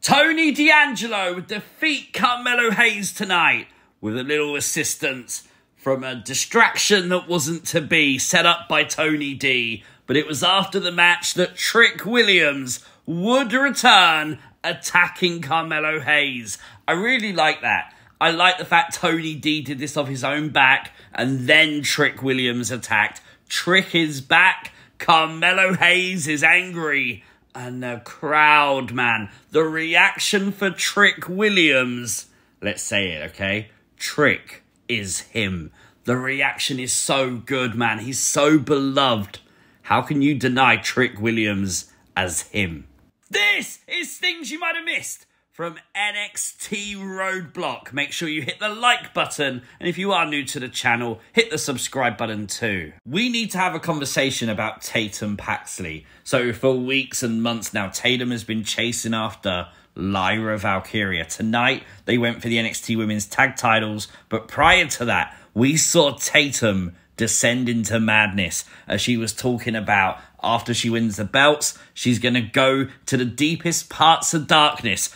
Tony D'Angelo would defeat Carmelo Hayes tonight with a little assistance from a distraction that wasn't to be set up by Tony D. But it was after the match that Trick Williams would return attacking Carmelo Hayes. I really like that. I like the fact Tony D did this off his own back and then Trick Williams attacked. Trick is back. Carmelo Hayes is angry. And the crowd, man, the reaction for Trick Williams, let's say it, okay? Trick is him. The reaction is so good, man. He's so beloved. How can you deny Trick Williams as him? This is things you might have missed from NXT Roadblock. Make sure you hit the like button. And if you are new to the channel, hit the subscribe button too. We need to have a conversation about Tatum Paxley. So for weeks and months now, Tatum has been chasing after Lyra Valkyria. Tonight, they went for the NXT Women's Tag Titles. But prior to that, we saw Tatum descend into madness as she was talking about after she wins the belts, she's going to go to the deepest parts of darkness,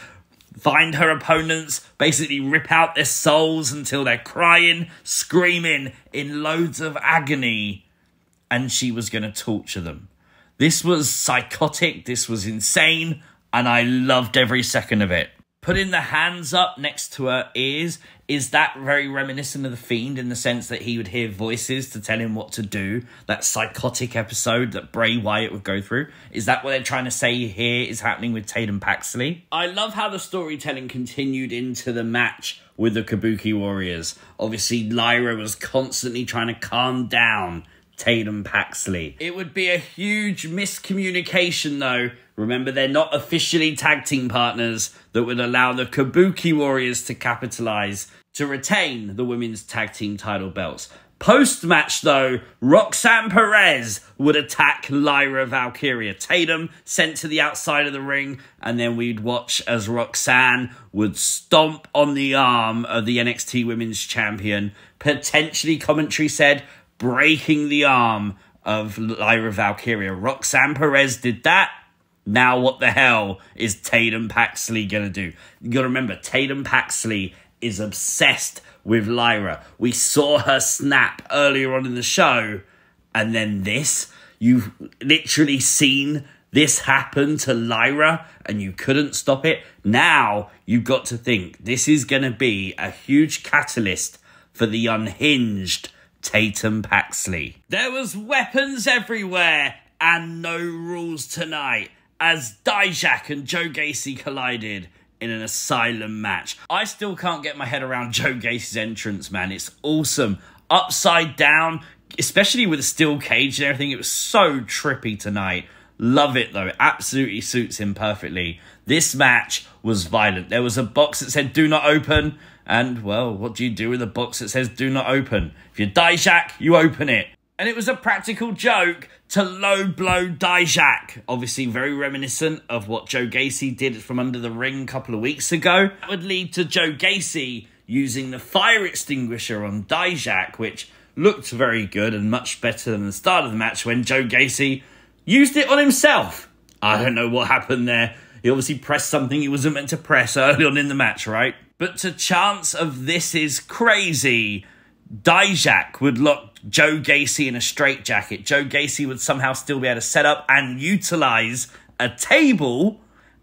find her opponents, basically rip out their souls until they're crying, screaming in loads of agony, and she was going to torture them. This was psychotic, this was insane, and I loved every second of it. Putting the hands up next to her ears, is that very reminiscent of The Fiend in the sense that he would hear voices to tell him what to do? That psychotic episode that Bray Wyatt would go through? Is that what they're trying to say here is happening with Tatum Paxley? I love how the storytelling continued into the match with the Kabuki Warriors. Obviously, Lyra was constantly trying to calm down Tatum Paxley. It would be a huge miscommunication though. Remember, they're not officially tag team partners that would allow the Kabuki Warriors to capitalize to retain the women's tag team title belts. Post-match though, Roxanne Perez would attack Lyra Valkyria. Tatum sent to the outside of the ring, and then we'd watch as Roxanne would stomp on the arm of the NXT Women's Champion. Potentially, commentary said, breaking the arm of Lyra Valkyria. Roxanne Perez did that. Now what the hell is Tatum Paxley going to do? You got to remember, Tatum Paxley is obsessed with Lyra. We saw her snap earlier on in the show. And then this, you've literally seen this happen to Lyra and you couldn't stop it. Now you've got to think this is going to be a huge catalyst for the unhinged Tatum Paxley. There was weapons everywhere and no rules tonight as Dijak and Gacy collided in an Asylum match. I still can't get my head around Gacy's entrance, man. It's awesome. Upside down, especially with a steel cage and everything. It was so trippy tonight. Love it, though. Absolutely suits him perfectly. This match was violent. There was a box that said, do not open. And, well, what do you do with a box that says, do not open? If you're Dijak, you open it. And it was a practical joke to low blow Dijak. Obviously very reminiscent of what Gacy did from under the ring a couple of weeks ago. That would lead to Gacy using the fire extinguisher on Dijak, which looked very good and much better than the start of the match when Gacy used it on himself. I don't know what happened there. He obviously pressed something he wasn't meant to press early on in the match, right? But to chance of this is crazy, Dijak would lock Gacy in a straitjacket. Gacy would somehow still be able to set up and utilize a table,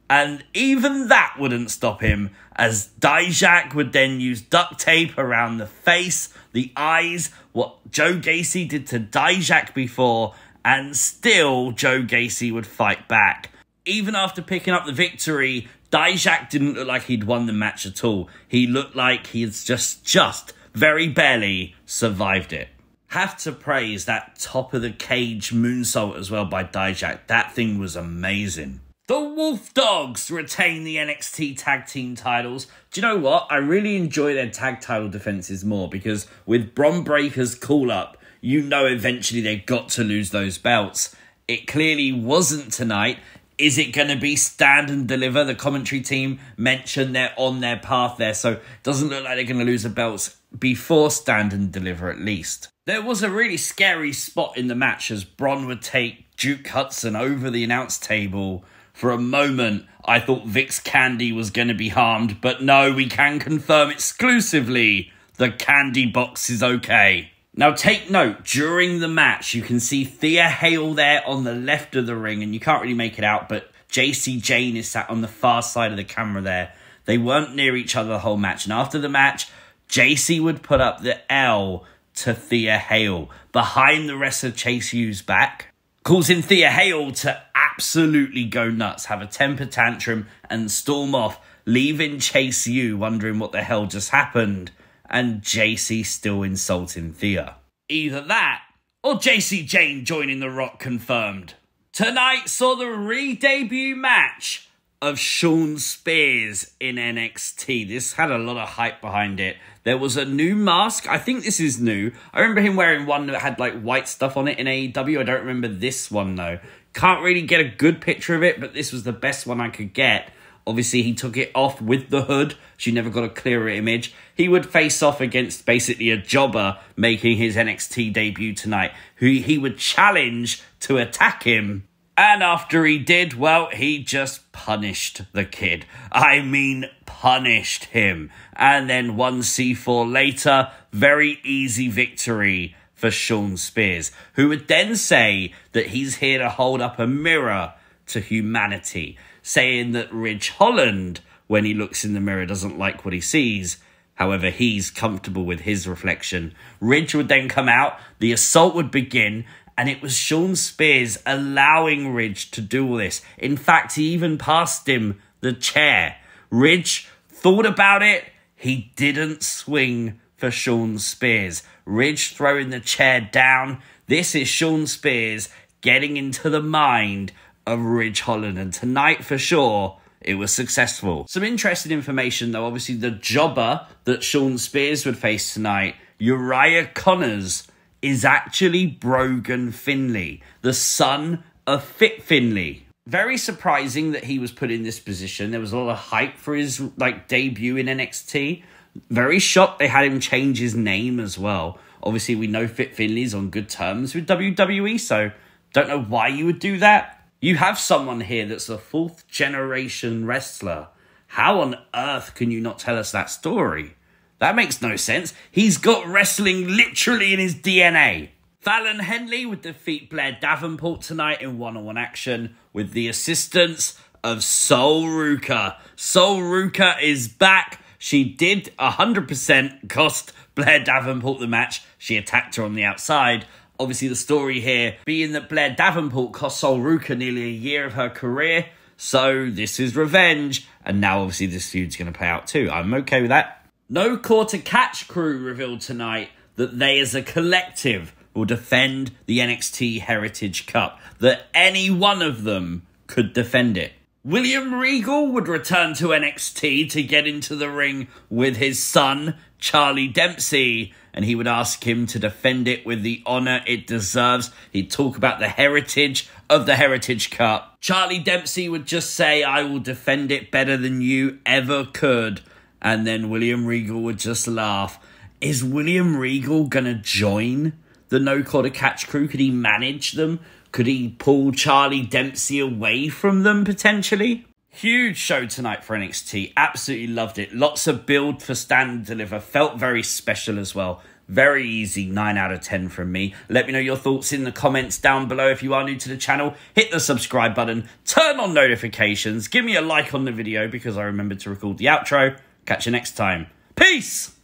and even that wouldn't stop him, as Dijak would then use duct tape around the face, the eyes, what Gacy did to Dijak before, and still Gacy would fight back. Even after picking up the victory, Dijak didn't look like he'd won the match at all. He looked like he's just very barely survived it. Have to praise that top of the cage moonsault as well by Dijak. That thing was amazing. The Wolf Dogs retain the NXT Tag Team titles. Do you know what? I really enjoy their tag title defenses more because with Bron Breakker's call-up, you know eventually they've got to lose those belts. It clearly wasn't tonight. Is it going to be stand and deliver? The commentary team mentioned they're on their path there, so it doesn't look like they're going to lose the belts before stand and deliver at least. There was a really scary spot in the match as Bron would take Duke Hudson over the announce table For a moment, I thought Vic's candy was going to be harmed, but no, we can confirm exclusively the candy box is okay. Now take note, during the match, you can see Thea Hail there on the left of the ring, and you can't really make it out, but Jacy Jayne is sat on the far side of the camera there. They weren't near each other the whole match, and after the match, Jacy would put up the L to Thea Hail behind the rest of Chase U's back, causing Thea Hail to absolutely go nuts, have a temper tantrum and storm off, leaving Chase U wondering what the hell just happened, and Jacy still insulting Thea. Either that, or Jacy Jayne joining The Rock confirmed. Tonight saw the re-debut match of Shawn Spears in NXT. This had a lot of hype behind it. There was a new mask. I think this is new. I remember him wearing one that had like white stuff on it in AEW. I don't remember this one though. Can't really get a good picture of it, but this was the best one I could get. Obviously, he took it off with the hood. She never got a clearer image. He would face off against basically a jobber making his NXT debut tonight, who he would challenge to attack him. And after he did, well, he just punished the kid. I mean, punished him. And then 1C4 later, very easy victory for Shawn Spears, who would then say that he's here to hold up a mirror to humanity, saying that Holland, when he looks in the mirror, doesn't like what he sees. However, he's comfortable with his reflection. Ridge would then come out, the assault would begin, and it was Shawn Spears allowing Ridge to do all this. In fact, he even passed him the chair. Ridge thought about it. He didn't swing for Shawn Spears. Ridge throwing the chair down. This is Shawn Spears getting into the mind of Holland. And tonight, for sure, it was successful. Some interesting information, though. Obviously, the jobber that Shawn Spears would face tonight, Uriah Connors, is actually Brogan Finlay, the son of Fit Finlay. Very surprising that he was put in this position. There was a lot of hype for his debut in NXT. Very shocked they had him change his name as well. Obviously, we know Fit Finlay's on good terms with WWE, so don't know why you would do that. You have someone here that's a 4th generation wrestler. How on earth can you not tell us that story? That makes no sense. He's got wrestling literally in his DNA. Fallon Henley would defeat Blair Davenport tonight in one-on-one action with the assistance of Sol Ruca. Sol Ruca is back. She did 100% cost Blair Davenport the match. She attacked her on the outside. Obviously, the story here being that Blair Davenport cost Sol Ruca nearly a year of her career. So this is revenge. And now, obviously, this feud's going to play out too. I'm okay with that. No Quarter Catch crew revealed tonight that they as a collective will defend the NXT Heritage Cup. That any one of them could defend it. William Regal would return to NXT to get into the ring with his son, Charlie Dempsey, and he would ask him to defend it with the honour it deserves. He'd talk about the heritage of the Heritage Cup. Charlie Dempsey would just say, "I will defend it better than you ever could." And then William Regal would just laugh. Is William Regal going to join the No Quarter Catch crew? Could he manage them? Could he pull Charlie Dempsey away from them, potentially? Huge show tonight for NXT. Absolutely loved it. Lots of build for Stand and Deliver. Felt very special as well. Very easy. 9 out of 10 from me. Let me know your thoughts in the comments down below. If you are new to the channel, hit the subscribe button. Turn on notifications. Give me a like on the video because I remembered to record the outro. Catch you next time. Peace!